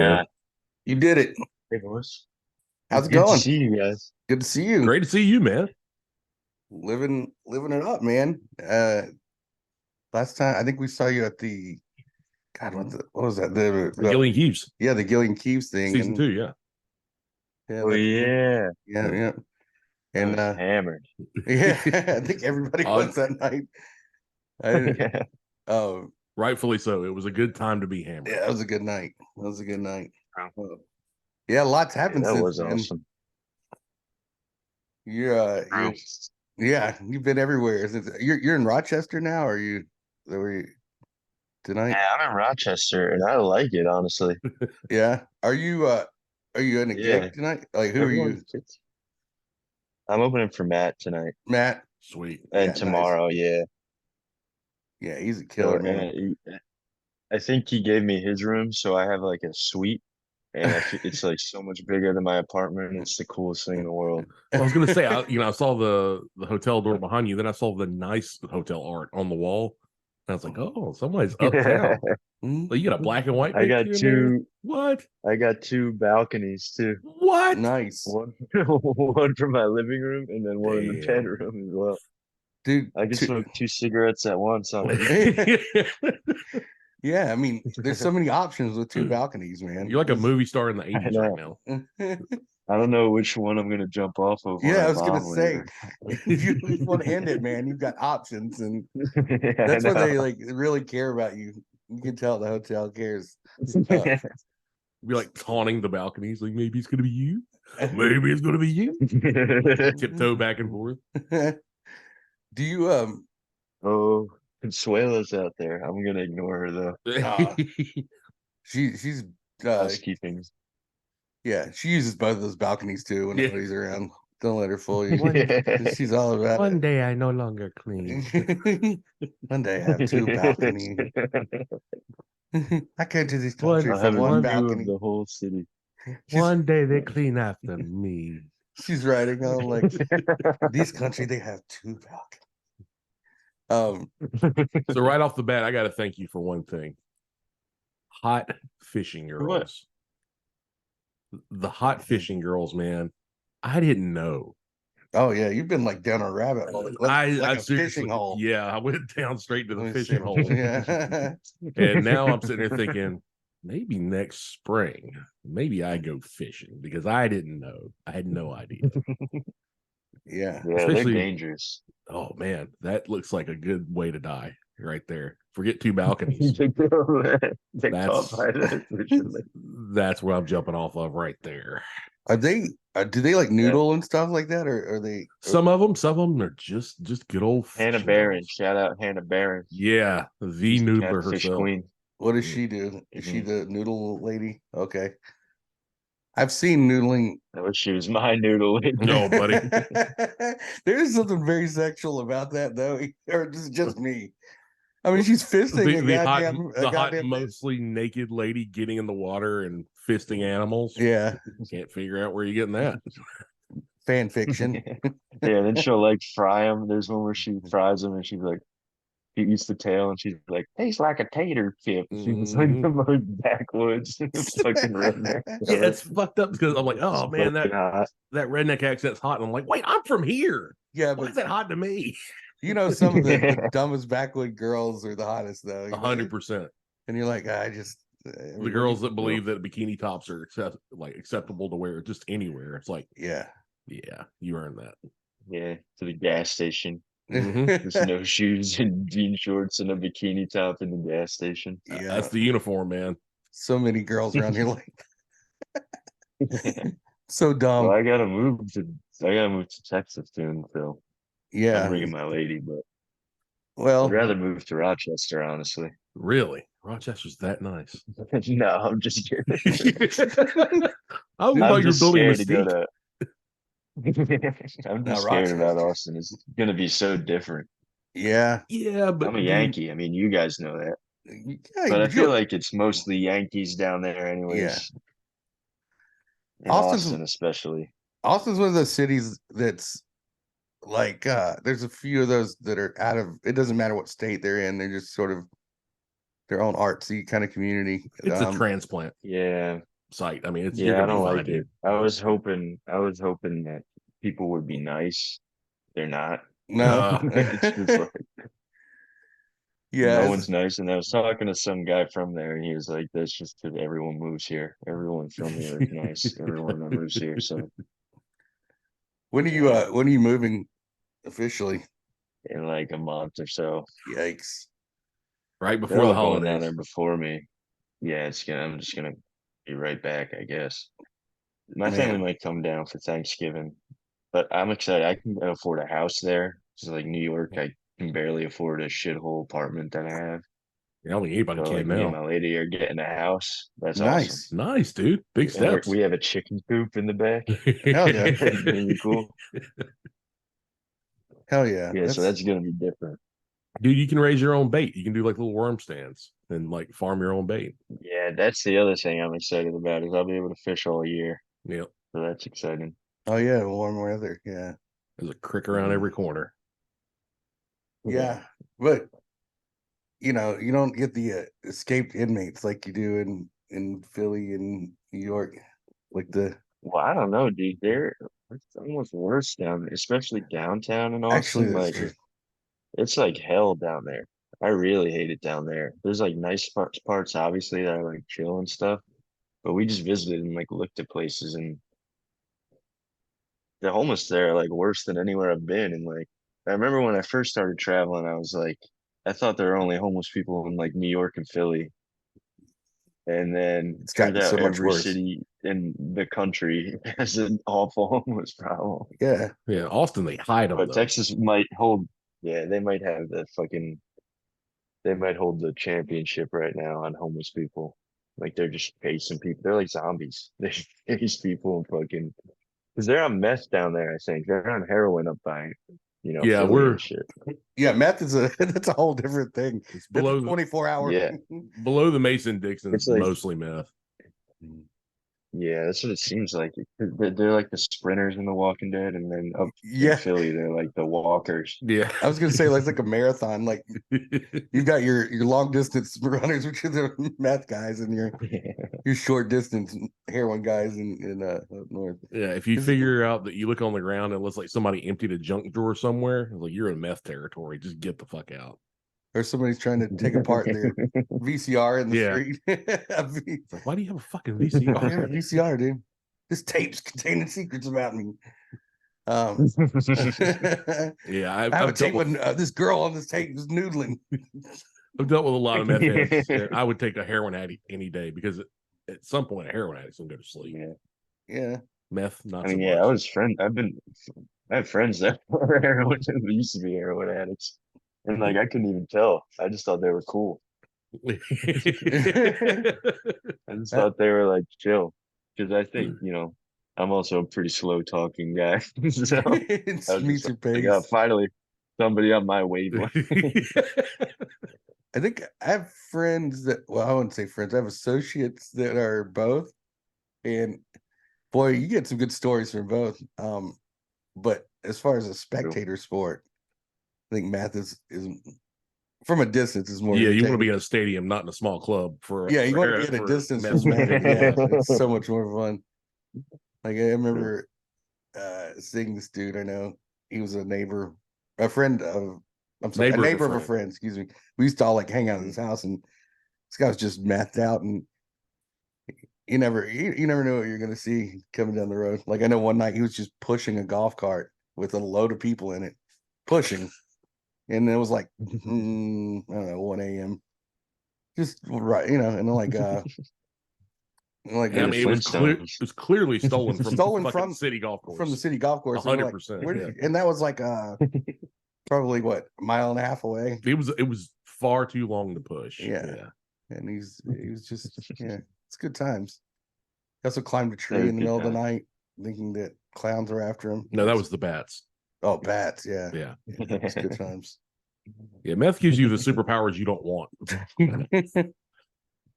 Yeah. You did it. Hey, boys. How's it Good to going? see you guys. Good to see you. Great to see you, man. Living it up, man. Last time I think we saw you at the God, what was that? The Gillian Keeves, Yeah, the Gillian Keeves thing. season And 2, yeah. yeah, Oh, yeah. yeah. I And was hammered. yeah, I think everybody Oh, was that night. I Yeah. oh Rightfully so. It was a good time to be hammered. yeah, that was a good night. That was a good night. Yeah, lots happened That since was then. awesome. You yeah, you've been everywhere. You're in Rochester now, or were you tonight? Yeah, I'm in Rochester and I like it, honestly. Yeah. Are you in a Yeah. gig tonight? Like who are you? Everyone fits. I'm opening for Matt tonight Matt? Sweet. and Yeah, nice. tomorrow. Yeah. Yeah, he's a So, killer, man. man, I think he gave me his room, so I have like a suite, and it's like so much bigger than my apartment. It's the coolest thing in the world. Well, I was going to say, I saw the hotel door behind you. Then I saw the nice hotel art on the wall. And I was like, oh, somebody's uptown. Like, you got a black and white I got picture in there? two. What? I got two balconies too. What? Nice. One, one for my living room, and then one in the Damn. bedroom as well. Dude, I can smoke two cigarettes at once on yeah, I mean, there's so many options with two balconies, You're man. like a movie star in the I 80s right know. now. I don't know which one I'm gonna jump off of when Yeah, I I was gonna bomb say, later. if you want to end it, man, you've got options, and Yeah, I that's when know. they like really care about you. You can tell the hotel cares. Uh, Be like taunting the balconies, like maybe it's gonna be you, maybe it's gonna be you. Tiptoe back and forth. do you Oh, Consuela's out there. I'm gonna ignore her though. uh she's Housekeeping. yeah, she uses both of those balconies too when Yeah. nobody's around. Don't let her fool you. Yeah. She's all about One day I no longer clean. it. One day I have two balconies. I came to this country I'll from have a one view of balcony. the whole city. She's One day they clean after me. she's writing on like this country they have two balconies. So right off the bat, I got to thank you for one thing: hot fishing What? girls. The hot fishing girls, man. I didn't know. Oh yeah, you've been like down a rabbit hole, like I a fishing seriously, hole. yeah, I went down straight to Let the me fishing see. hole, Yeah. and now I'm sitting there thinking, maybe next spring, maybe I go fishing because I didn't know. I had no idea. Yeah. Yeah, they're Especially, dangerous. oh man, that looks like a good way to die right there. Forget two balconies. They caught That's by that fisherman. that's where I'm jumping off of right there. Are they do they like Yeah. noodle and stuff like that, or are they Some of them are just good old Hannah fishing Barron. girls. Shout out Hannah Barron. Yeah, the She's the noodler catfish herself. queen. what does Mm. she do? Is she Mhm. the noodle lady? Okay. I've seen noodling. I wish she was my noodle. No, buddy. There's something very sexual about that though, or just me. I mean, she's fisting The a the hot goddamn fish. mostly naked lady getting in the water and fisting animals. Yeah, Can't figure out where you're getting that. fan fiction. Yeah, then she'll like fry them. There's one where she fries them and she's like, he eats the tail and she's like, tastes like a tater chip. She was like Mhm. the most backwoods fucking redneck Yeah, ever. it's fucked up because I'm like, It's oh man, fucking hot. that redneck accent's hot. And I'm like, wait, I'm from here. Yeah, Why but is that hot to me? you know, some of the Yeah. dumbest backwood girls are the hottest though. You know? 100%. And you're like, I The mean, girls that believe that bikini tops are acceptable to wear just anywhere. It's like, yeah. yeah, you earned that. Yeah, to the gas station. Mhm. Just no shoes and jean shorts and a bikini top in the gas station. Yeah. That's the uniform, man. So many girls around here like so Well, dumb. I gotta move to Texas soon, so I'm Yeah. bringing my lady, but I'd Well, rather move to Rochester, honestly. Really, Rochester's that nice. No, I'm just kidding. I I'm thought you were just building a scared to go mystique. to. I'm now just scared about Rochester. Austin. It's gonna be so different. Yeah. Yeah, I'm a but dude, Yankee. I mean, you guys know that, Yeah, but I but feel you like it's mostly Yankees down there, yeah. anyways. In Austin's Austin, especially. Austin's one of those cities that's like there's a few of those that are out of it doesn't matter what state they're in, they're just sort of their own artsy kind of community. it's a transplant. Yeah, sight. I mean, you're Yeah, I gonna be don't fine, like it. dude. I was hoping that people would be nice. They're not. No. It's just like Yeah, no one's nice. And I was talking to some guy from there, and he was like, "That's just because everyone moves here. Everyone from here is nice. Everyone that moves here." So when are you moving officially? in like a month or so, Yikes. Right they're before the all going down holidays. there before me. Yeah, I'm just gonna be right back, I guess. My family Man. might come down for Thanksgiving, but I'm excited. I can afford a house there. It's like New York. I can barely afford a shithole apartment that I have. I don't think anybody So like can me and now. my lady are getting a house. That's awesome. Nice. Nice, dude. Big And steps. we have a chicken coop in the back. Hell yeah. It's gonna be cool. Hell yeah. Yeah, so that's gonna be different. Dude, you can raise your own bait. You can do like little worm stands and like farm your own bait. Yeah, that's the other thing I'm excited about is I'll be able to fish all year. Yeah. So that's exciting. Oh yeah, warm weather. Yeah. There's a crick around every corner. Yeah. But you don't get the escaped inmates like you do in Philly and New York. Like the Well, I don't know, dude. It's almost worse down there, especially downtown in actually Austin. that's Like true. it's like hell down there. I really hate it down there. There's like nice parts, obviously, that are like chill and stuff. But we just visited and like looked at places, and the homeless there are like worse than anywhere I've been. And like, I remember when I first started traveling, I was like, I thought there were only homeless people in like New York and Philly. And then It's turns gotten out so much every worse. city in the country has an awful homeless problem. Yeah. Yeah. Austin, they hide them But though. Texas might hold, yeah, they might hold the championship right now on homeless people. Like they're just pacing people. They're like zombies. They chase people and fucking, because they're on meth down there, I think. They're on heroin up by, Yeah, Philly we're and shit. Yeah, meth is a that's a whole different thing. it's That's a below 24-hour. Yeah. below the Mason Dixon's It's like, mostly meth. yeah, that's what it seems like. They're like the sprinters in The Walking Dead, and then up in Yeah. Philly, they're like the walkers. Yeah. I was gonna say like, it's like a marathon. Like you've got your long distance runners, which are the meth guys, and your short distance heroin guys in up north. Yeah, if you 'Cause figure out that you look on the ground and it looks like somebody emptied a junk drawer somewhere, it's like you're in meth territory. Just get the fuck out. or somebody's trying to take apart their VCR in the Yeah. street. It's like, why do you have a fucking I have a VCR? VCR, dude. This tape's containing secrets about me. Um, Yeah, I have a I've dealt tape with when this girl on this tape was noodling. I've dealt with a lot of meth heads. And I would take a heroin addict any day because at some point a heroin addict's gonna go to sleep. Yeah. Yeah. Meth, not I so mean, much. yeah, I have friends that were heroin, used to be heroin addicts. And like, I couldn't even tell. I just thought they were cool. I just thought they were like chill. Because I think, I'm also a pretty slow talking guy. So It I was just meets your like, oh, pace. finally somebody on my wavelength. I think I have friends that, well, I wouldn't say friends, I have associates that are both. And boy, you get some good stories from both. But as far as a spectator sport, I think math is from a distance is more Yeah, you want to be entertaining. in a stadium, not in a small club for Yeah, you want to be at a for distance meth from math. spectators. Yeah, it's so much more fun. Like I remember seeing this dude I know. He was a neighbor, a friend of, I'm sorry, a neighbor of a friend, excuse me. We used to all like hang out at his house, and this guy was just mathed out, and you never know what you're gonna see coming down the road. Like I know one night he was just pushing a golf cart with a load of people in it, pushing, and it was like I don't know, 1 a.m. Just right, and then like Yeah, I The mean, it Flintstones. was clearly stolen from stolen fucking city golf course. from the city golf course, and we're like, 100%. where Yeah. did, and that was like probably what, a mile and a half away. It was far too long to push. Yeah. And he was just it's good times. He also climbed a tree in the middle of the night, thinking that clowns were after him. No, that was the bats. Oh, bats, yeah. Yeah. It's good times. Yeah, meth gives you the superpowers you don't want.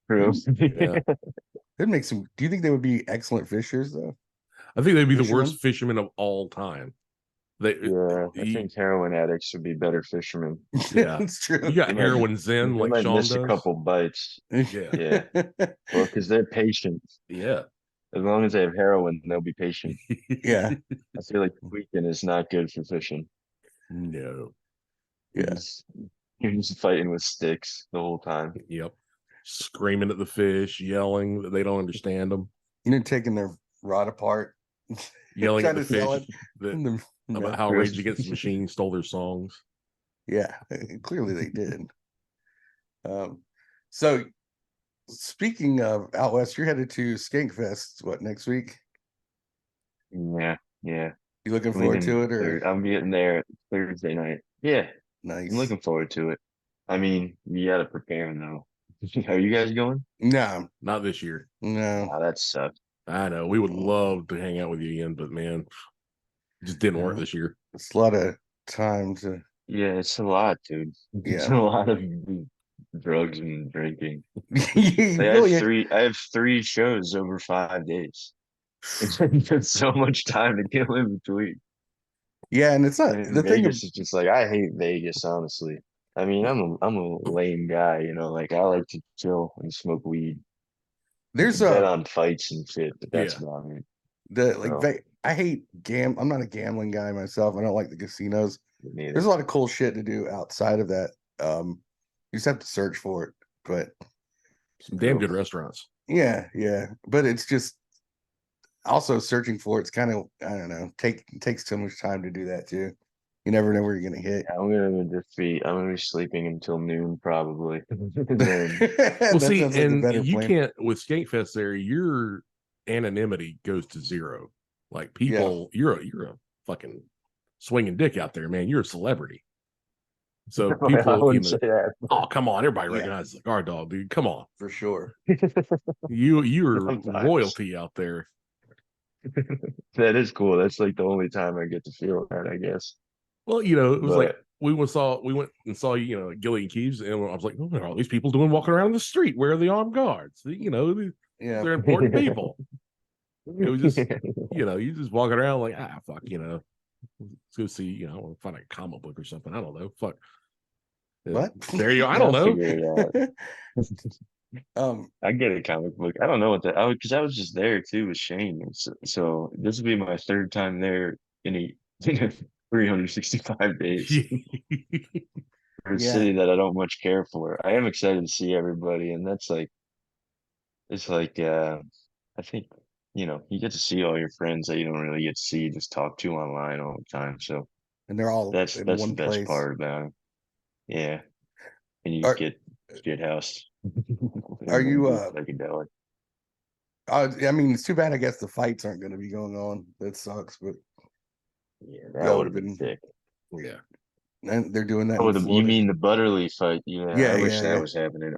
True. Yeah. It makes some. Do you think they would be excellent fishers though? I think they'd be the Fishermen? worst fishermen of all time. Yeah, I you, think heroin addicts would be better fishermen. yeah, It's true. you got They might heroin zen they like might Shawn miss a does. couple bites. Yeah, Yeah. Well, because they're patient. yeah, As long as they have heroin, they'll be patient. Yeah. I feel like tweaking is not good for fishing. No. You're Yeah. just you're just fighting with sticks the whole time. Yep. Screaming at the fish, yelling that they don't understand them, Taking their rod apart, yelling at trying the to sell fish it. that about No. how Rage Against the Machine stole their songs. Yeah, clearly they did. So speaking of out west, you're headed to Skankfest, what, next week? Yeah, yeah. You looking forward Leaving to it, or third. I'm getting there Thursday night. Yeah, I'm nice? looking forward to it. I mean, you gotta prepare now. Are you guys going? No, Not this year. no. Wow, that sucks. I know. We would love to hang out with you again, but man, it just didn't work Yeah. this year. It's a lot of time to, Yeah, it's a lot, dude. It's yeah. a lot of drugs and drinking. You Like, really, I have three shows over 5 days. It's so much time to kill in between. yeah, and it's not And the thing. Vegas is just like I hate Vegas, honestly. I mean, I'm a lame guy, you know, like I like to chill and smoke weed, There's bet on fights and shit, but that's Yeah. about it. the like So, I hate I'm not a gambling guy myself. I don't like the casinos. There's neither. a lot of cool shit to do outside of that. You just have to search for it. But Some damn good restaurants. yeah, yeah. But it's just also searching for it's kind of, I don't know, takes too much time to do that too. You never know where you're gonna hit. I'm gonna be sleeping until noon probably. And then Well, That see, sounds like a and better you plan. can't with Skate Fest there, your anonymity goes to zero. Like Yeah. people, you're a fucking swinging dick out there, man. You're a celebrity. So I people, wouldn't say that. oh come on, everybody Yeah. recognizes the guard dog, dude. Come on, For sure. you're Sometimes. royalty out there. That is cool. That's like the only time I get to feel that, I guess. Well, it was like But we went and saw at Gillian Keeves, and I was like, oh, there are all these people doing walking around the street. Where are the armed guards? Yeah. They're important people. It was just you just walking around like fuck, let's go see, I want to find a comic book or something. I don't know. Fuck. What? There you go. I don't I'll know. figure it out. I get a comic book. I don't know what because I was just there too with Shane. So this will be my third time there in a 365 days for a Yeah. city that I don't much care for. I am excited to see everybody, and that's like it's like I think you get to see all your friends that you don't really get to see, just talk to online all the time. So And they're all that's in the one best place. part about it. Yeah, and you just Are get shit housed. are And then you do psychedelic. I mean, it's too bad I guess the fights aren't gonna be going on. That sucks, but Yeah, that that would would have have been been, sick. Yeah. and they're doing that Oh, in you Florida. mean the Butterly fight? Yeah, Yeah, I wish yeah, that yeah. was happening.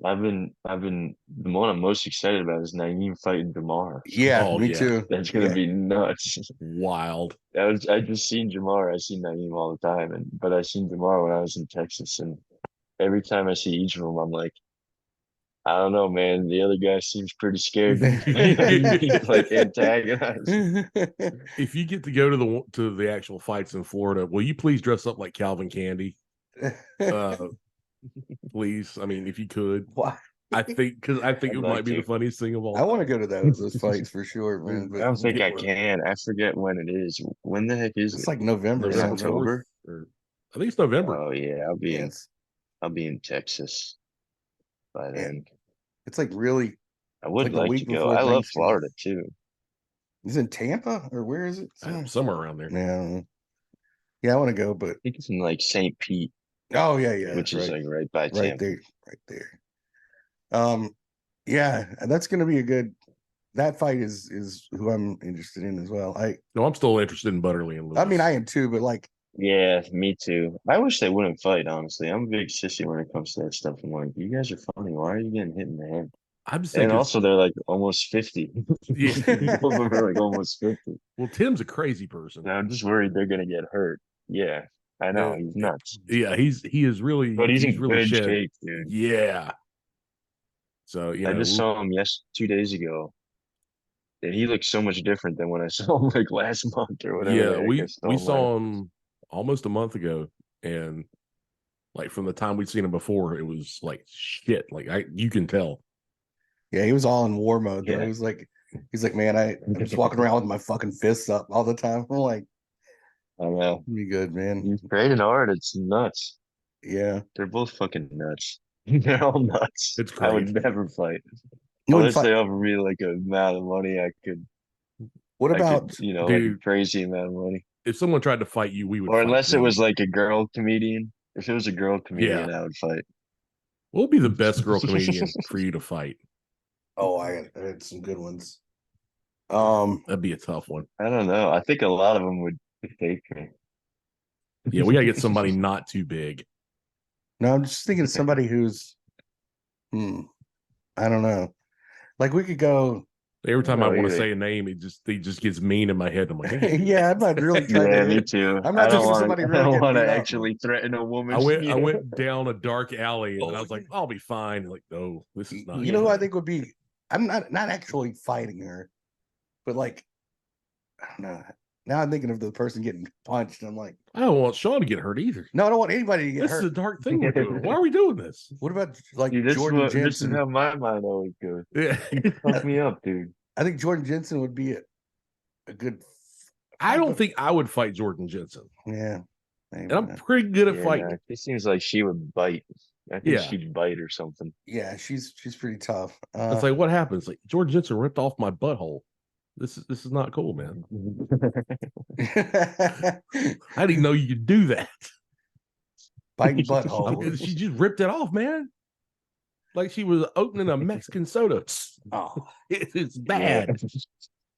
I've been the one I'm most excited about is Naeem fighting Jamar. Yeah, Oh me yeah. too. That's gonna Yeah. be nuts. Wild. I just seen Jamar. I see Naeem all the time, but I seen Jamar when I was in Texas, and every time I see each of them, I'm like, I don't know, man. The other guy seems pretty scared to be like antagonized. If you get to go to the actual fights in Florida, will you please dress up like Calvin Candy? Please. I mean, if you could. Why? I think I'd it like might be to. the funniest thing of all I want to time. go to those fights for sure, man. I But don't think Get I one. can. I forget when it is. When the heck is it's it? like November Is it November something. 4th, October? or I think it's November. Oh yeah, Yeah, I'll be in Texas by yeah, then. it's like really, it's I would like a like week to go. before I love Thanksgiving. Florida too. Is it in Tampa or where is it? Somewhere around there. Yeah, I don't know. Yeah, I want to go, but I think it's in like St. Pete, oh yeah, which that's is right, like right by right Tampa. there, right there. Yeah, that's gonna be a good. That fight is who I'm interested in as well. No, I'm still interested in Butterly and Lewis. I mean, I am too, but like, Yeah, me too. I wish they wouldn't fight, honestly. I'm a big sissy when it comes to that stuff. I'm like, you guys are funny. Why are you getting hit in the head? I'm just And thinking, also, they're like almost 50. yeah. Both of them are like almost 50. Well, Tim's a crazy person. So I'm just worried they're gonna get hurt. Yeah, I know. Uh, He's nuts. yeah, he is really, But he's in really good shed. shape, dude. Yeah. So I just saw him 2 days ago. And he looks so much different than when I saw him like last month or whatever Yeah, the heck I we saw him last. saw him almost a month ago, and like from the time we'd seen him before, it was like shit. Like you can tell. Yeah, he was all in war mode though. Yeah. He's like, man, I'm just walking around with my fucking fists up all the time. I'm like, I know. be good, man. He's great in art. It's nuts. Yeah. They're both fucking nuts. They're all nuts. It's I would great. never fight. You wouldn't Unless fight. they offer me like a amount of money, What I could, about like a Dude, crazy amount of money. if someone tried to fight you, we would Or fight unless it them. was like a girl comedian. If it was a girl Yeah. comedian, I would fight. What would be the best girl comedian for you to fight? oh, I had some good ones. That'd be a tough one. I don't know. I think a lot of them would take me. Yeah, we gotta get somebody not too big. No, I'm just thinking of somebody who's I don't know. Like we could go. Every time I No, want to either. say a name, he just gets mean in my head. I'm like, hey. Yeah, I'm not really trying Yeah, to me hit. too. I'm I not don't thinking of want somebody to. I really don't getting want to beat up. actually threaten a woman. I went down a dark alley and I was like, I'll be fine. Like, no, this is not. You know who I think would be? I'm not actually fighting her, but like, I don't know. Now I'm thinking of the person getting punched. And I'm like, I don't want Shawn to get hurt either. no, I don't want anybody to get This hurt. is a dark thing we're doing. Why are we doing this? What about like Dude, this Jordan is Jensen? how my mind always goes. Yeah. Fuck me up, dude. I think Jordan Jensen would be a good. I don't think I would fight Jordan Jensen. Yeah, and I'm pretty good at Yeah, fighting. nah, it seems like she would bite. I think Yeah. she'd bite or something. Yeah, she's pretty tough. It's like, what happens? Like Jordan Jensen ripped off my butthole. This is not cool, man. I didn't even know you could do that. Biting butthole. She just ripped it off, man. Like she was opening a Mexican soda. Oh, it's bad. Yeah.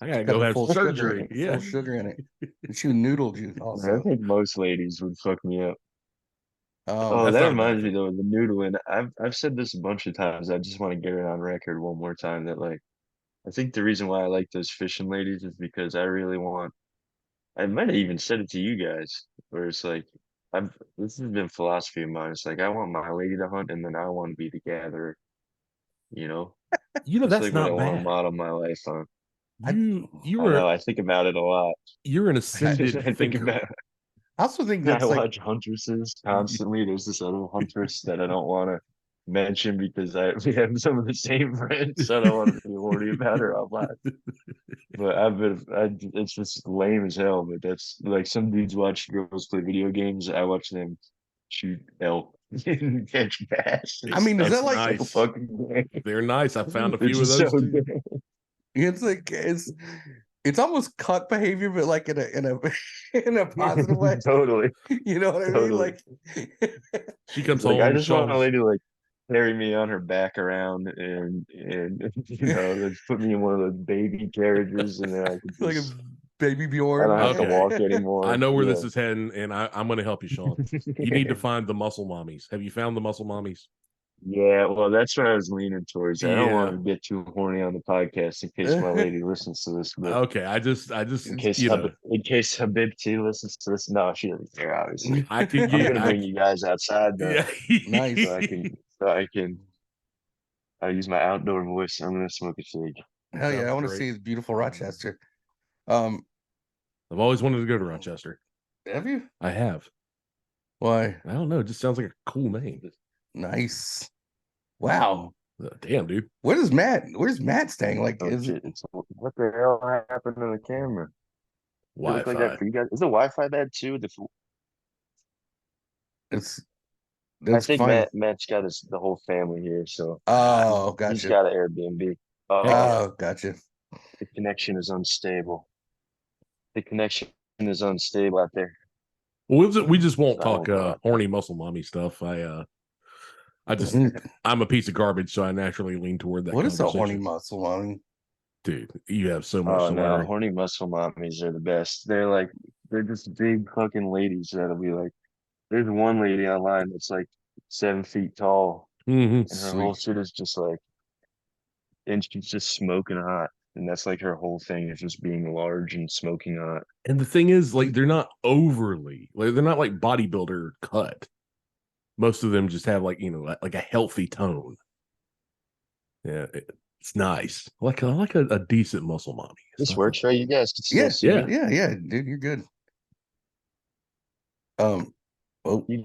I gotta go have full surgery. Sugar, Yeah, full sugar in it. And she noodled you also. I think most ladies would fuck me up. Oh, that's that not a bad reminds me thing. though, the noodling. I've said this a bunch of times. I just want to get it on record one more time that like I think the reason why I like those fishing ladies is because I really want. I might have even said it to you guys, where it's like this has been philosophy of mine. It's like I want my lady to hunt, and then I want to be the gatherer. You know, that's That's like what I not want to bad. model my life on. I You're know. I think about it a lot. you're an I ascended think thinker. about. I also think I that's like watch huntresses constantly. There's this other huntress that I don't want to mention because we have some of the same friends, so I don't want to be horny about her out loud. But it's just lame as hell. But that's like some dudes watch girls play video games. I watch them shoot elk and catch bass. I mean, is That's that like so nice? fucking great. They're nice. I found a It's few of just those so too. good. it's like it's almost cut behavior, but like in a in a positive way. Totally, You know what I mean? totally. Like She comes Like I home, just want a Sean's lady to like carry me on her back around and let's put me in one of those baby carriages and then I could like a just baby I Bjorn. don't have to Okay. walk anymore. I know where this Yeah. is heading, and I'm going to help you, Sean. You need to find the muscle mommies. Have you found the muscle mommies? Yeah, well, that's what I was leaning towards. I don't want Yeah. to get too horny on the podcast in case my lady listens to this, but Okay. I just, in case Habibti listens to this, no, she doesn't care, obviously. I could I'm get, gonna bring you guys outside though, yeah. Nice. so I use my outdoor voice. I'm gonna smoke a cig. Hell yeah, Sounds I want to great. see his beautiful Rochester. I've always wanted to go to Rochester. Have you? I have. Why? I don't know. It just sounds like a cool name. Nice. Wow. Damn, dude. Where's Matt staying? Like, Oh is shit! What the hell happened to the camera? It look like Wi-Fi. that for you guys. Is the Wi-Fi bad too? it's I that's think fine. Matt's got the whole family here, so Oh, he's gotcha. got an Airbnb. Oh, gotcha. The connection is unstable. The connection is unstable out there. Well, we just won't So I talk won't go out horny muscle mommy stuff. I'm a piece of garbage, so I naturally lean toward that What is a conversation. horny muscle? I mean, Dude, you have so much Oh to no, learn. horny muscle mommies are the best. They're just big fucking ladies that'll be like. There's one lady online that's like 7 feet tall, Mm-hmm. and her whole sweet. shit is just like, and she's just smoking hot, and that's like her whole thing is just being large and smoking hot. And the thing is, like, they're not overly, like, they're not like bodybuilder cut. Most of them just have like, like a healthy tone. Yeah, it's nice. I like a decent muscle mommy. This works, right? You guys can still Yeah, see me. yeah, dude, you're good. Well, You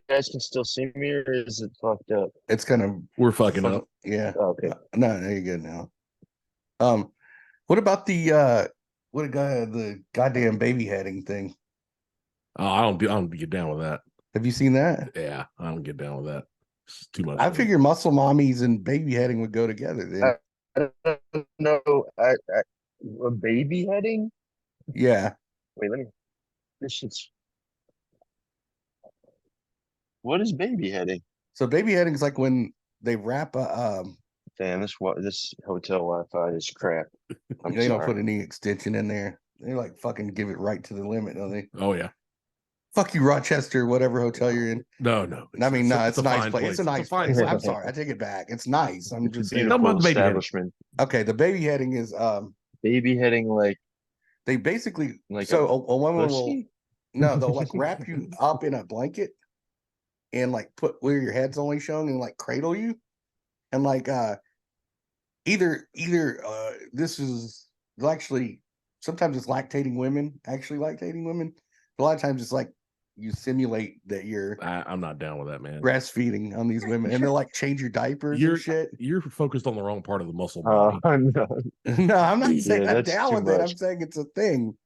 guys can still see me, or is it fucked up? it's kind of We're fucking up. Yeah. Okay. No, you're good now. What about the the goddamn baby heading thing? Oh, I don't get down with that. Have you seen that? Yeah, I don't get down with that. It's too much. I figure muscle mommies and baby heading would go together then. I don't know. A baby heading? Yeah. Wait, let me. This shit's. What is baby heading? So baby heading is like when they wrap Damn, this hotel Wi-Fi is crap. I'm they don't sorry. put any extension in there. They like fucking give it right to the limit, don't they? Oh yeah. Fuck you, Rochester, whatever hotel you're in. No. I mean, no, it's a nice fine place. It's a nice place. I'm sorry, I take it back. It's nice. I'm It's just a saying. Talking about beautiful the baby heading. establishment. Okay, the baby heading is Baby heading like they basically Like so a woman will pussy? they'll like wrap you up in a blanket and like put where your head's only showing and like cradle you and like either this is actually sometimes it's lactating women a lot of times it's like you simulate that you're I'm not down with that, man. breastfeeding on these women and they'll like change your diapers and shit. You're focused on the wrong part of the muscle mommy. No. No, I'm not saying Yeah, I'm that's down too with it. much. I'm saying it's a thing.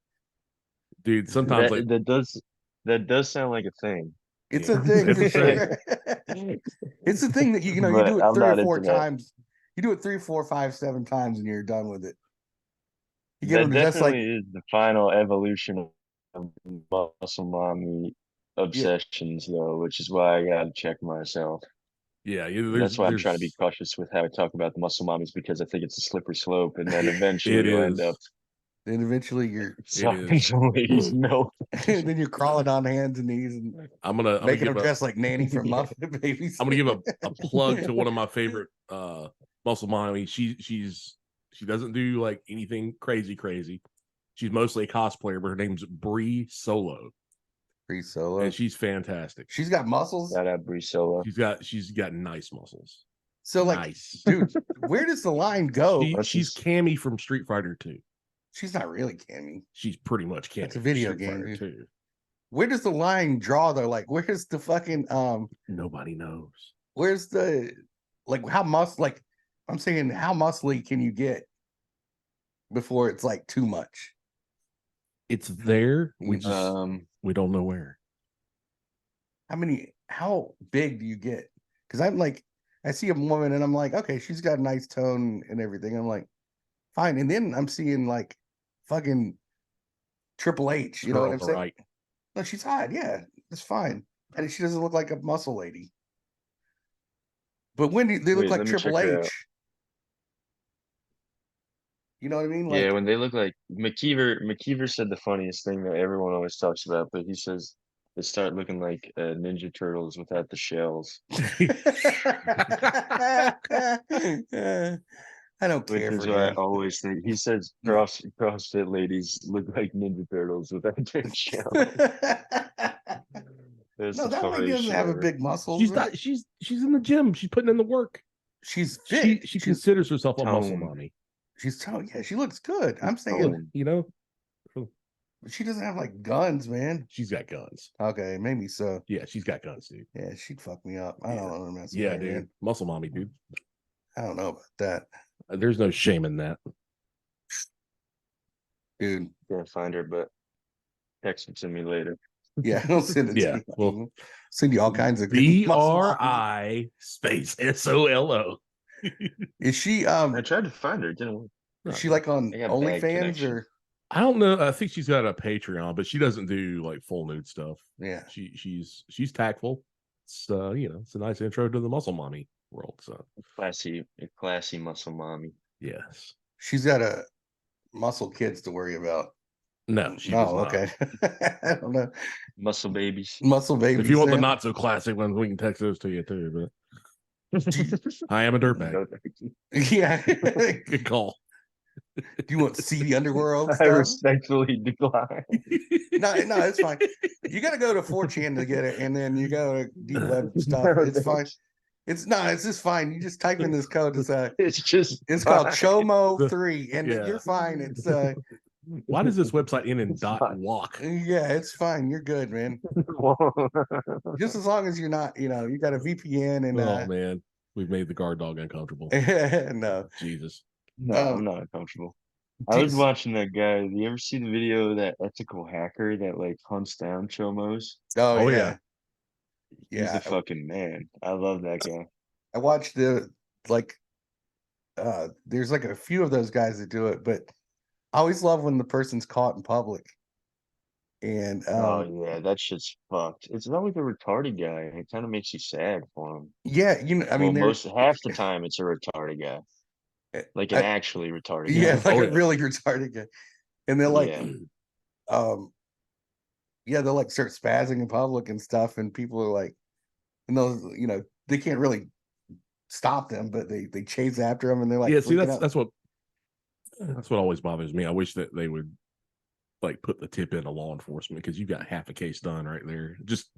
Dude, sometimes like That does sound like a thing. It's Yeah. a thing It's for a thing. sure. It's a thing that you know you But do it I'm 3 or not 4 into that. times. You do it 3, 4, 5, 7 times and you're done with it. You get That them to just like definitely is the final evolution of muscle mommy obsessions, though, which is why I gotta check myself. yeah, That's why I'm trying to be there's cautious with how I talk about the muscle mommies because I think it's a slippery slope, and then it eventually you'll end up is. then eventually you're sucking some lady's milk. then you're crawling on hands and knees and I'm gonna making them give dress like Nanny from Muppet Babies. I'm gonna give a plug to one of my favorite muscle mommy. She doesn't do like anything crazy. She's mostly a cosplayer, but her name's Bree Solo, Free solo. and she's fantastic. She's got muscles. Shout out Bree Solo. She's got nice muscles. So like, Nice. dude, where does the line go? She's Cammy from Street Fighter 2. She's not really Cammy. She's pretty much Cammy. That's a video from Street game, Fighter dude. 2. Where does the line draw though? Like, where's the fucking Nobody knows. where's the like how I'm saying how muscly can you get before it's like too much? It's there. We don't know where. How big do you get? Because I'm like, I see a woman and I'm like, okay, she's got a nice tone and everything. I'm like, fine. And then I'm seeing like fucking Triple H, you know what I'm saying? Right. No, she's hot, yeah, it's fine. And she doesn't look like a muscle lady. But when they look Wait, like let me Triple check her out. H, you know what I mean? Like, Yeah, when they look like McKeever said the funniest thing that everyone always talks about, but he says they start looking like Ninja Turtles without the shells, I don't which care is for why I him. always think he says CrossFit ladies look like Ninja Turtles without their shells. That's No, the that lady funniest doesn't shit have a ever. big muscle. She's not. She's in the gym. She's putting in the work. She's fit. She considers herself a muscle Tone. mommy. She's tone. Yeah, she looks good. I'm saying Tone. You know, she doesn't have like guns, man. she's got guns. Okay, maybe so. Yeah, she's got guns, dude. Yeah, she'd fuck me up. I don't know what I'm messing Yeah, with her, dude. man. Muscle mommy, dude. I don't know about that, There's no shame in that. dude. Can't find her, but text it to me later. Yeah, I'll send it Yeah, to you. well, Send you all kinds of good muscle models. BRI space SOLO. Is she I tried to find her, it didn't work. is she like on I got bad OnlyFans connection. or I don't know. I think she's got a Patreon, but she doesn't do like full nude stuff. yeah? She's tactful. It's it's a nice intro to the muscle mommy world. So A classy muscle mommy. yes. She's got a muscle kids to worry about. No, she does Oh, not. okay. I don't know. Muscle babies. Muscle babies. If you want the then? not so classic ones, we can text those to you too. But I am a dirtbag. No, thank you. Yeah. Do Good call. you want seedy underworld I stuff? respectfully decline. No, it's fine. You got to go to 4chan to get it, and then you go to deep web stuff. No, It's fine. It's just fine. You just type in this code. It's it's called fine. Chomo3, and Yeah. you're fine. It's Why does this website end in It's dot fine. walk? yeah, it's fine. You're good, man. Just as long as you're not, you got a VPN and Oh man, we've made the guard dog uncomfortable. no. Jesus. No, I'm not uncomfortable. I was watching that guy. Do you ever see the video of that ethical hacker that like hunts down chomos? Oh, Oh, yeah. He's Yeah. a fucking man. I love that guy. I watched there's like a few of those guys that do it, but I always love when the person's caught in public. And Oh yeah, that shit's fucked. It's always a retarded guy. It kind of makes you sad for him. yeah, I Well, mean, half the time it's a retarded guy, like an actually retarded yeah, guy. like Oh, a yeah. really retarded guy. And they're like, Yeah. yeah, they'll like start spazzing in public and stuff, and people are like, and they'll, they can't really stop them, but they chase after them, and they're like, Yeah, see, freaking out. that's what always bothers me. I wish that they would like put the tip into law enforcement, because you got half a case done right there. Just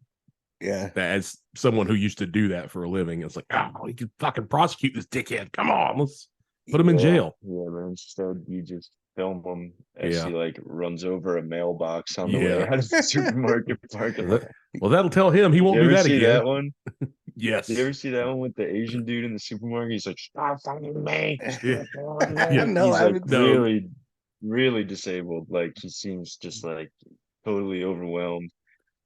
Yeah, as someone who used to do that for a living, it's like, oh, we can fucking prosecute this dickhead. Come on, let's put him in jail. Yeah, man. Instead, you just film him as Yeah. he like runs over a mailbox on the way Yeah. out of the supermarket parking lot. Well, that'll tell him he won't You do ever that see again. that one? Yes. You ever see that one with the Asian dude in the supermarket? He's like, "Stop fucking me!" Yeah. Yeah. No, He's I like haven't. really, really disabled. Like he seems just like totally overwhelmed.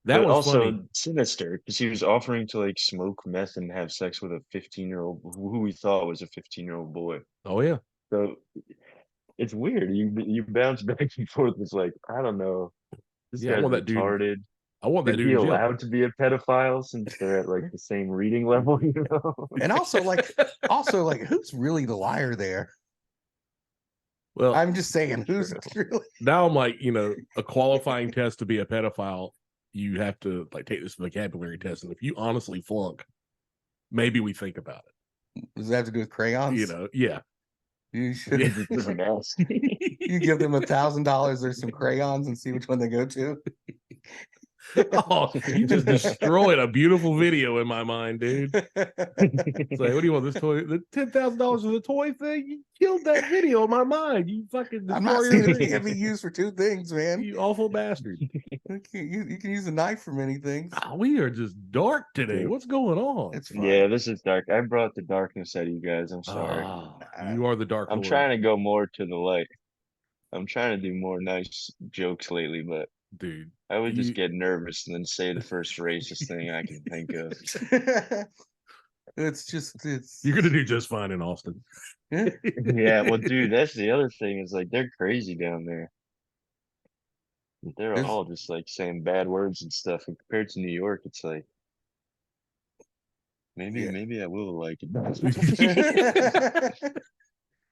That But was also funny. sinister because he was offering to like smoke meth and have sex with a 15-year-old who he thought was a 15-year-old boy. Oh yeah. So it's weird. You bounce back and forth. It's like, I don't know. This Yeah, I guy's want that dude. retarded. I want that Is dude he in jail. allowed to be a pedophile since they're at like the same reading level, you know? And also like who's really the liar there? Well, I'm just saying, who's really? now I'm like, a qualifying test to be a pedophile, you have to like take this vocabulary test, and if you honestly flunk, maybe we think about Does it have to do with crayons? it. Yeah. You should. Yeah. This is nasty. You give them $1,000 or some crayons and see which one they go to. Oh, you just destroyed a beautiful video in my mind, dude. It's like, what do you want? This toy? The $10,000 for the toy thing? You killed that video in my mind. You fucking I'm not saying it can't be used for two things, man. You awful bastard. You can use a knife for many things. Oh, we are just dark today. What's going on? It's fine. Yeah, this is dark. I brought the darkness out of you guys. I'm sorry. Oh, you are the dark I'm Lord. trying to go more to the light. I'm trying to do more nice jokes lately, but dude. I always just get nervous and then say the first racist thing I can think of. You're gonna do just fine in Austin. Yeah, well, dude, that's the other thing is like they're crazy down there. They're all just like saying bad words and stuff. And compared to New York, it's like maybe I will like it.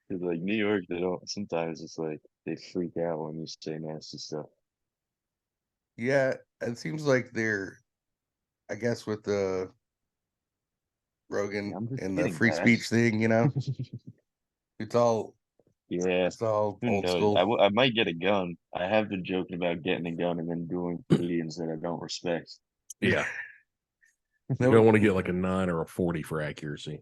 'Cause, like New York, they don't. Sometimes it's like they freak out when you say nasty stuff. Yeah, it seems like they're, I guess, with the Rogan and the free speech thing, it's all it's all Who old knows? school. I might get a gun. I have been joking about getting a gun and then doing comedians that I don't respect. Yeah. You don't want to get like a 9 or a 40 for accuracy.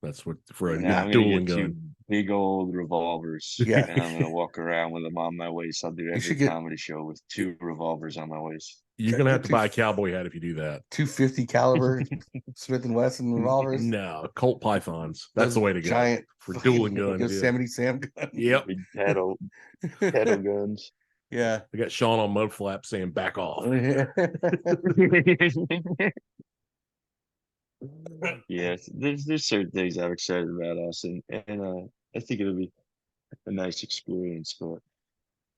That's what for a I'm dueling gonna get gun. two big old revolvers. Yeah. And I'm gonna walk around with them on my waist. I'll do every comedy show with 2 revolvers on my waist. You're gonna have to buy a cowboy hat if you do that. 250 caliber Smith and Wesson revolvers. No, Colt Pythons. That's the way to go. Giant for dueling guns. Yosemite Sam guns. Yep. Big pedal guns. Yeah. I got Sean on mud flaps saying back off. Yes, there's certain things I'm excited about us, and I think it'll be a nice experience. But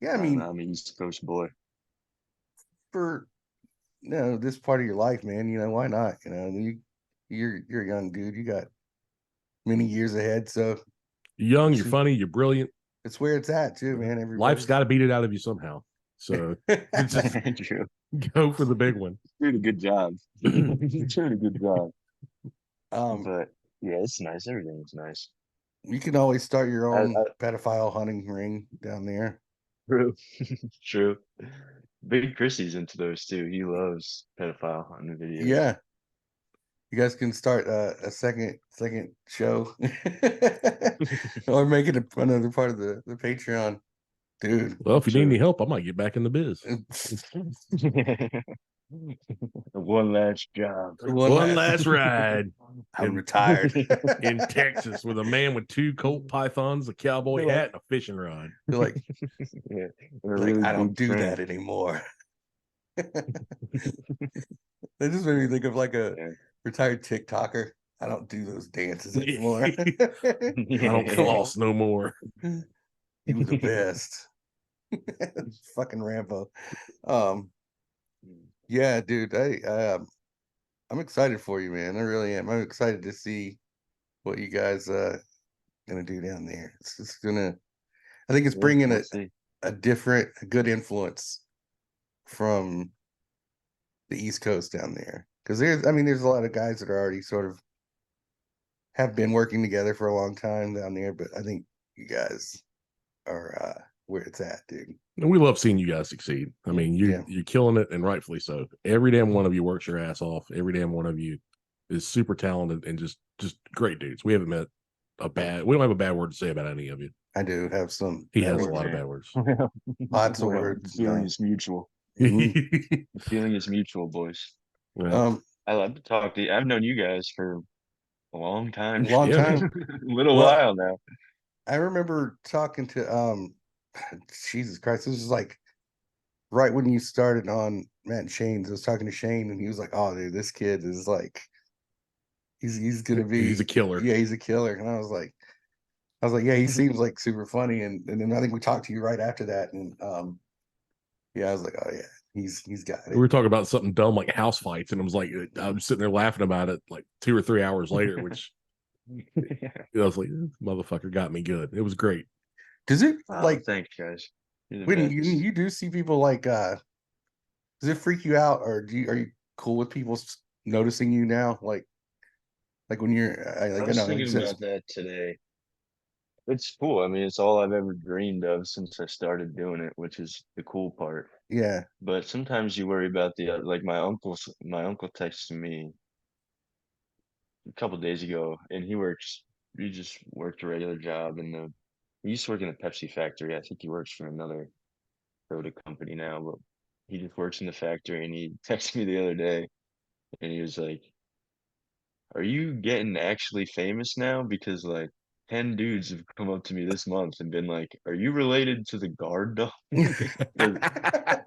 yeah, I mean, I'm an East Coast boy. For this part of your life, man, why not? You're a young dude. You got many years ahead. So you're young, you're funny, you're brilliant. It's where it's at too, man. Life's got to beat it out of you somehow. So True. Go for the big one. Doing a good job. Doing a good job. But yeah, it's nice. Everything's nice. You can always start your own pedophile hunting ring down there. True. True. Big Chrissy's into those too. He loves pedophile hunting videos. Yeah. You guys can start a second show, or make it another part of the Patreon, dude. Well, if you need any help, I might get back in the biz. One last job. One last ride. I'm retired in Texas with a man with 2 Colt pythons, a cowboy hat, and a fishing rod. They're like, Yeah, like I don't do that anymore. They just made me think of like a retired TikToker. I don't do those dances anymore. I don't floss no more. You were the best. Fucking Rambo. Yeah, dude. I'm excited for you, man. I really am. I'm excited to see what you guys gonna do down there. It's gonna. I think it's bringing a different, a good influence from the East Coast down there, because there's a lot of guys that are already sort of have been working together for a long time down there, but I think you guys are where it's at, dude. And we love seeing you guys succeed. I mean, you're killing it, and rightfully so. Every damn one of you works your ass off. Every damn one of you is super talented and just great dudes. We haven't met we don't have a bad word to say about any of you. I do have some. He has a lot of bad words. Lots of words. The feeling is mutual. The feeling is mutual, boys. I love to talk to you. I've known you guys for a long time. A little while now. I remember talking to Jesus Christ, this was like right when you started on Matt and Shane's. I was talking to Shane, and he was like, "Oh, dude, this kid is like, he's gonna be, he's a killer." Yeah, he's a killer. And I was like, yeah, he seems like super funny. And then I think we talked to you right after that, and yeah, I was like, oh yeah, he's got it. We were talking about something dumb like house fights, and I was like, I was sitting there laughing about it like 2 or 3 hours later, which I was like, this motherfucker got me good. It was great. Does it thanks, guys. When you do see people like does it freak you out, or are you cool with people noticing you now? Like when you're I was thinking about that today. It's cool. I mean, it's all I've ever dreamed of since I started doing it, which is the cool part. Yeah. But sometimes you worry about like my uncle texted me a couple of days ago, and he just worked a regular job he used to work in a Pepsi factory. I think he works for another soda company now, but he just works in the factory, and he texted me the other day, and he was like, "Are you getting actually famous now? Because like 10 dudes have come up to me this month and been like, are you related to the guard dog?" But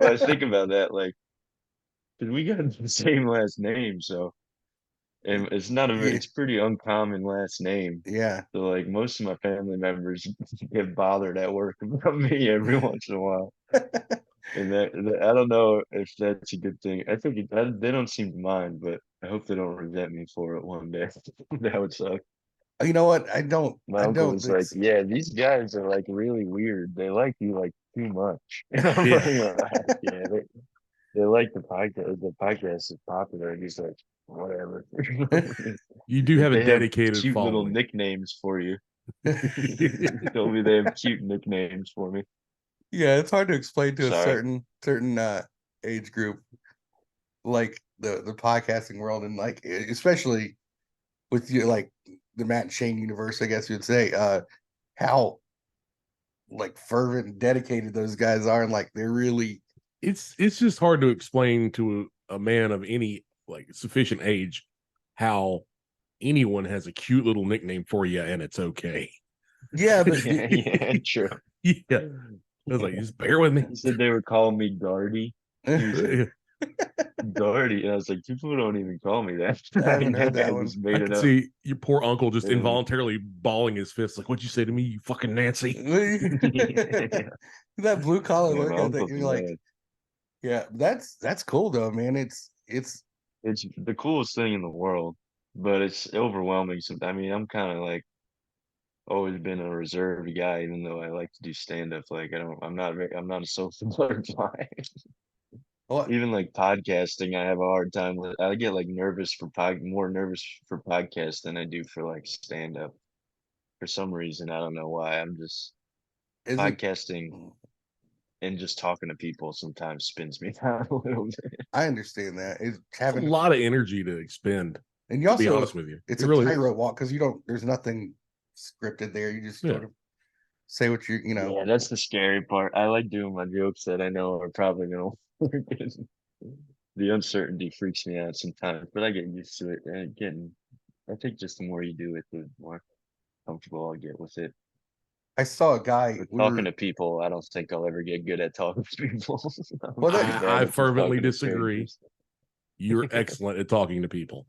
I think about that, like, because we got the same last name, so, and it's not it's pretty uncommon last name. Yeah. So like most of my family members get bothered at work about me every once in a while. And I don't know if that's a good thing. I think they don't seem to mind, but I hope they don't resent me for it one day. That would suck. You know what? My uncle was like, "Yeah, these guys are like really weird. They like you like too much." And I'm like, "Yeah, they like the podcast. The podcast is popular." And he's like, "Whatever." You do have a dedicated cute following. little nicknames for you. He told me they have cute nicknames for me. Yeah, it's hard to explain to a certain age group, like the podcasting world, and like especially with you, like the Matt and Shane universe, I guess you'd say, how like fervent and dedicated those guys are, and like they're really. It's just hard to explain to a man of any like sufficient age how anyone has a cute little nickname for you, and it's okay. Yeah, but yeah, true. Yeah. I was like, just bear with me. He said they were calling me Gardy. Gardy, and I was like, people don't even call me that. I haven't heard that one. I can see your poor uncle just involuntarily balling his fists, like, "What'd you say to me, you fucking Nancy?" That blue collar work ethic. You're like, yeah, that's cool though, man. It's the coolest thing in the world, but it's overwhelming. I mean, I'm kind of like always been a reserved guy, even though I like to do stand up. Like I'm not a social butterfly. Even like podcasting, I have a hard time with. I get like more nervous for podcast than I do for like stand up. For some reason, I don't know why. I'm just podcasting and just talking to people sometimes spins me down a little bit. I understand that. It's a lot of energy to expend. And you To be also, honest with you, it's it a really is. tightrope walk because there's nothing scripted there. You just sort of say what Yeah, that's the scary part. I like doing my jokes that I know are probably gonna work. The uncertainty freaks me out sometimes, but I get used to it. And I think just the more you do it, the more comfortable I'll get with it. I saw a guy. But talking to people, I don't think I'll ever get good at talking to people. I'm Well, pretty bad I at just fervently talking to disagree. strangers. You're excellent at talking to people.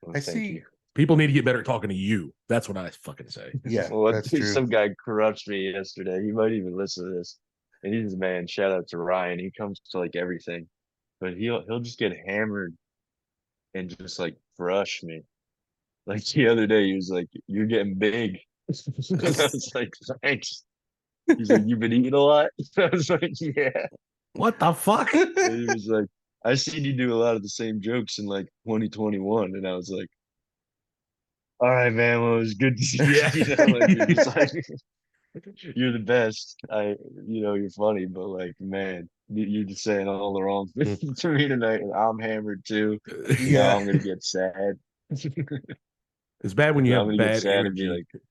Well, I thank see. you. People need to get better at talking to you. That's what I fucking say. Yeah, Well, that's true. some guy corrupts me yesterday. He might even listen to this. And he's a man. Shout out to Ryan. He comes to like everything, but he'll just get hammered and just like brush me. Like the other day, he was like, "You're getting big." And I was like, "Thanks." He's like, "You've been eating a lot." I was like, "Yeah." What the fuck? And he was like, "I seen you do a lot of the same jokes in like 2021," and I was like, "All right, man. Well, it was good to see you." Yeah. You know, like you're just like, you're the best. You're funny, but like, man, you're just saying all the wrong things to me tonight, and I'm hammered too. Yeah. Now I'm gonna get sad. It's bad when you I'm have gonna get bad sad and be energy. like,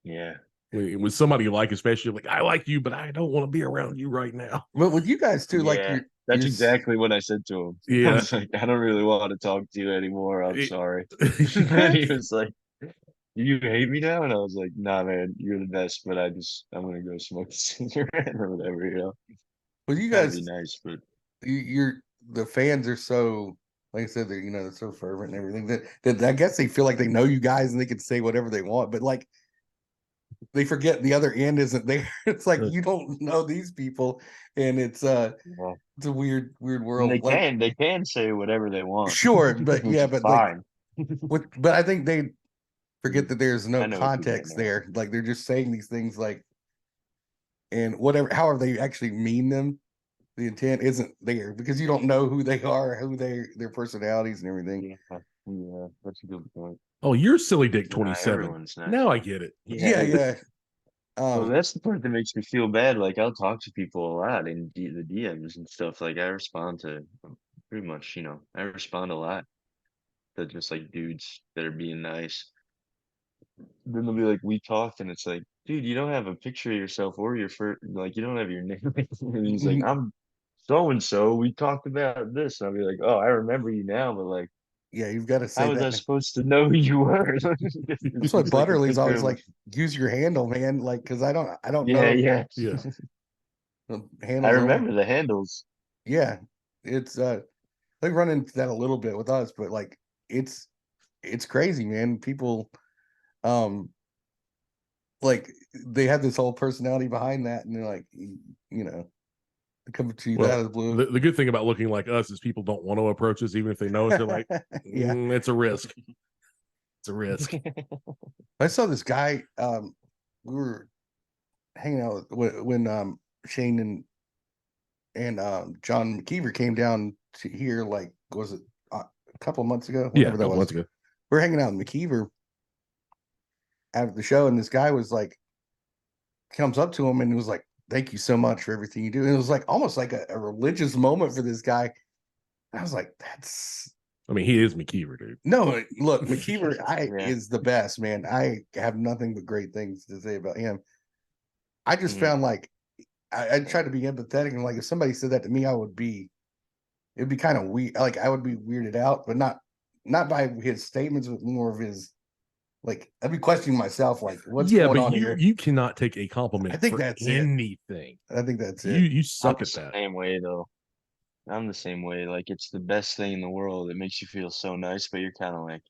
yeah. With somebody you like, especially like, I like you, but I don't want to be around you right now. But with you guys too, like Yeah, that's exactly what I said to him. I Yeah. was like, I don't really want to talk to you anymore. I'm sorry. And he was like, "Do you hate me now?" And I was like, "Nah, man, you're the best, but I'm gonna go smoke a cigarette or whatever, you know." with you Trying to be guys, nice, but you're the fans are so, like I said, they're so fervent and everything that I guess they feel like they know you guys and they can say whatever they want, but like they forget the other end isn't there. It's like you don't know these people, and it's yeah. it's a weird And world. Like they can say whatever they want, sure, but which yeah, is but like fine. but I think they forget that there's no I know what you're getting context at. there. Like they're just saying these things like and whatever however they actually mean them, the intent isn't there because you don't know who they are, who their personalities and everything. Yeah, yeah, that's a good point. Oh, you're silly dick Nah, 27. everyone's nice. Now I get it. Yeah, yeah. Well, that's the part that makes me feel bad. Like I'll talk to people a lot in the DMs and stuff. Like I respond to pretty much, I respond a lot to just like dudes that are being nice. Then they'll be like, "We talked," and it's like, dude, you don't have a picture of yourself or your first, like you don't have your name. And he's like, "I'm so and so. We talked about this." And I'll be like, "Oh, I remember you now," but like, yeah, you've got to say how was I that. supposed to know who you were? That's why It's like a Butterly's always picture of- like, use your handle, man. Like, because I don't yeah, know yeah. Yeah. the I handles. remember the handles. Yeah, it's they run into that a little bit with us, but like it's crazy, man. People like they have this whole personality behind that, and they're like, they come to you out Well, of the blue. the good thing about looking like us is people don't want to approach us, even if they know us. They're like, Yeah, it's a risk. It's a risk. I saw this guy. We were hanging out when Shane and John McKeever came down to here. Like, was it a couple of months ago? Yeah, a Whenever that couple was. months ago. We're hanging out in McKeever after the show, and this guy was like, comes up to him and was like, "Thank you so much for everything you do." And it was like almost like a religious moment for this guy. I was like, "That's." I mean, he is McKeever, dude. No, look, McKeever Yeah. is the best, man. I have nothing but great things to say about him. I just Mhm. found like I tried to be empathetic and like if somebody said that to me, it'd be kind of weird. Like I would be weirded out, but not by his statements, but more of his like I'd be questioning myself, like what's going on here. You cannot take a compliment. I think for that's it. anything. I think that's it. You suck I'm at the that. same way though. I'm the same way. Like it's the best thing in the world. It makes you feel so nice, but you're kind of like,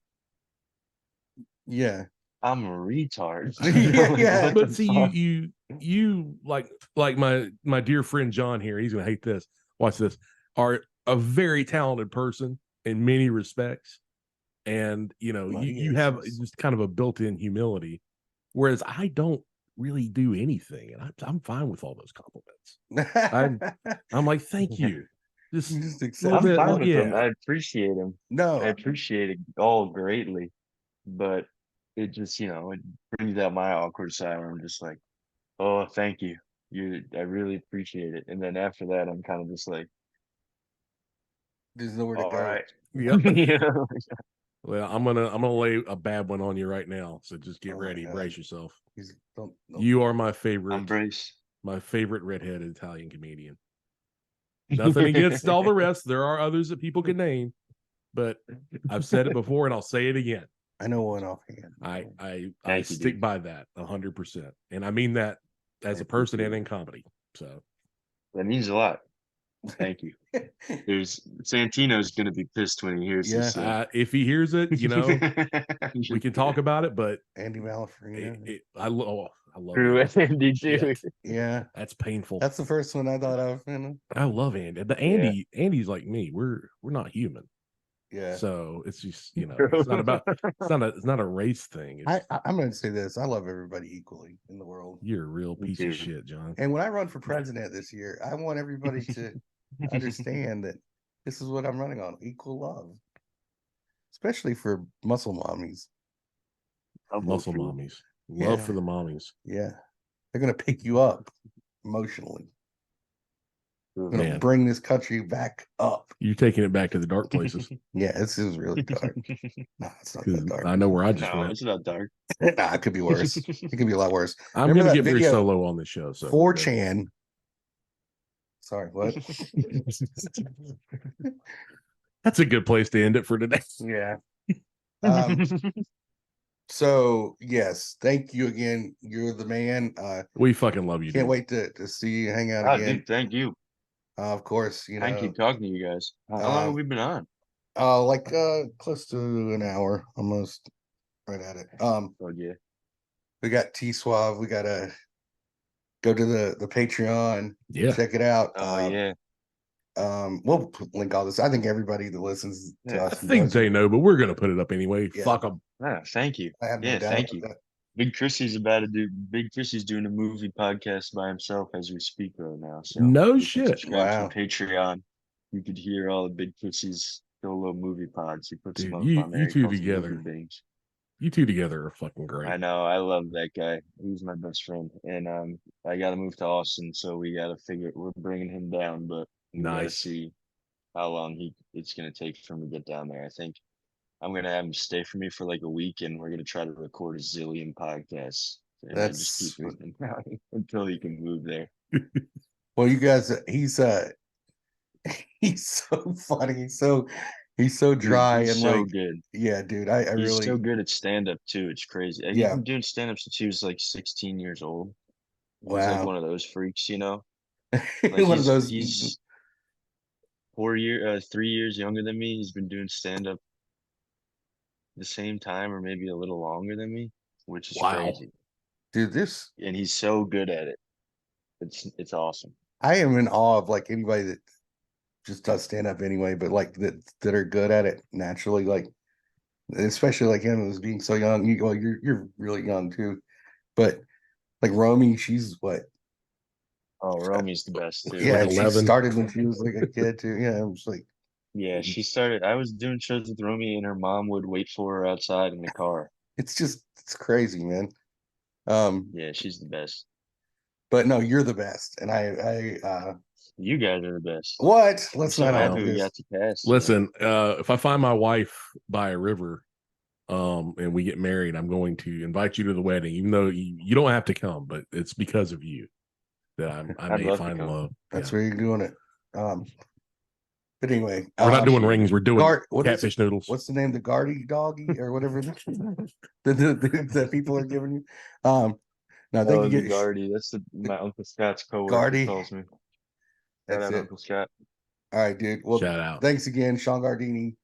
Yeah. I'm a retard. Yeah, Like, yeah. what But the see, fuck? you like my dear friend John here. He's gonna hate this. Watch this. Are a very talented person in many respects, and Well, you yes, have yes. just kind of a built-in humility, whereas I don't really do anything, and I'm fine with all those compliments. I'm like, thank you. Just Just a accept little I'm bit, fine with them. yeah. I appreciate them. I no. appreciate it all greatly, but it just, it brings out my awkward side where I'm just like, oh, thank you. I really appreciate it. And then after that, I'm kind of just like, There's nowhere to all go. right. Yep. Yeah. Well, I'm gonna lay a bad one on you right now. So just get Oh my ready, God. brace yourself. Don't. You are my I'm favorite brace. redheaded Italian comedian. Nothing against all the rest. There are others that people can name, but I've said it before and I'll say it again. I know one offhand. I Thank you, stick dude. by that 100%, and I mean that as a person and in comedy. So That means a lot. Thank you. There's Santino's gonna be pissed when he hears this. if he hears it, we can talk about it. But Andy Malafrino. I love True, Andy. Andy too. Shit, Yeah, that's painful. that's the first one I thought of. I love Andy. Andy's like me. We're not human. Yeah. So it's just it's not about it's not a race thing. I'm going to say this: I love everybody equally in the world. You're a real piece of shit, John. And when I run for president this year, I want everybody to understand that this is what I'm running on: equal love, especially for muscle mommies. Muscle mommies, love for the mommies. Yeah, they're going to pick you up emotionally. We're going to Man, bring this country back up. You're taking it back to the dark places. Yeah, this is really dark. No, it's not that dark. I know where I just went. It's not dark. Nah, it could be worse. It could be a lot worse. I'm going to get very solo on this show. So 4chan. Sorry, what? That's a good place to end it for today. Yeah. So yes, thank you again. You're the man. We fucking love you. Can't dude. wait to see you hang out again. Dude, thank you. Of course, I keep talking to you guys. How long have we been on? Like close to an hour, almost right at it. Oh yeah. We got TSUAVE. We gotta go to the Patreon. Yeah, check it out. Oh yeah. We'll link all this. I think everybody that listens to us, I think they know, but we're gonna put it up anyway. Yeah. Fuck them. Thank you. I have no doubt thank about you. that. Big Chrissy's doing a movie podcast by himself as we speak right now. So No you can shit. subscribe to Patreon. You could hear all the Big Chrissy's solo movie pods. He puts Dude, them up on there. you two He calls them together. movie things. You two together are fucking great. I know. I love that guy. He's my best friend. And I got to move to Austin, so we got to figure. We're bringing him down, but we got to see how long it's gonna take for him to get down there. I think I'm gonna have him stay for me for like a week, and we're gonna try to record a zillion podcasts. And then just keep moving until he can move there. Well, you guys, he's so funny. He's so dry He's and so like good. Yeah, dude. I He's really so good at stand up too. It's crazy. He's been doing stand up since he was like 16 years old. Wow. He's like one of those freaks, Like one of those. He's 3 years younger than me. He's been doing stand up the same time or maybe a little longer than me, which is crazy. Dude, and he's so good at it. It's awesome. I am in awe of like anybody that just does stand up anyway, but like that are good at it naturally, like especially like him as being so young. You're really young too, but like Romy, she's what? Oh, Romy's the best too. Yeah, like she started when she was like a kid too. Yeah, I was like, yeah, she started. I was doing shows with Romy, and her mom would wait for her outside in the car. It's crazy, man. Yeah, she's the best. But no, you're the best, and you guys are the best. What? Let's not happy we got to cast. Listen, if I find my wife by a river, and we get married, I'm going to invite you to the wedding, even though you don't have to come, but it's because of you that I may find love. That's where you're doing it. But anyway, we're not doing rings. We're doing catfish noodles. What's the name? The Gardy doggy or whatever that people are giving you. No, thank you. Gardy. That's my Uncle Scott's coworker Gardy calls me. That's it. Uncle Scott. All right, dude. Well, shout out. Thanks again, Shawn Gardini.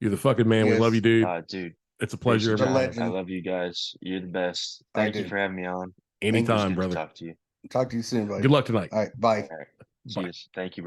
You're the fucking man. Yes. We love you, dude. Dude, it's a pleasure. I love you guys. You're the best. Thank you for having me on. Anytime, brother. Talk to you. Talk to you soon, buddy. Good luck tonight. All right, bye. All right. Cheers. Thank you, bro.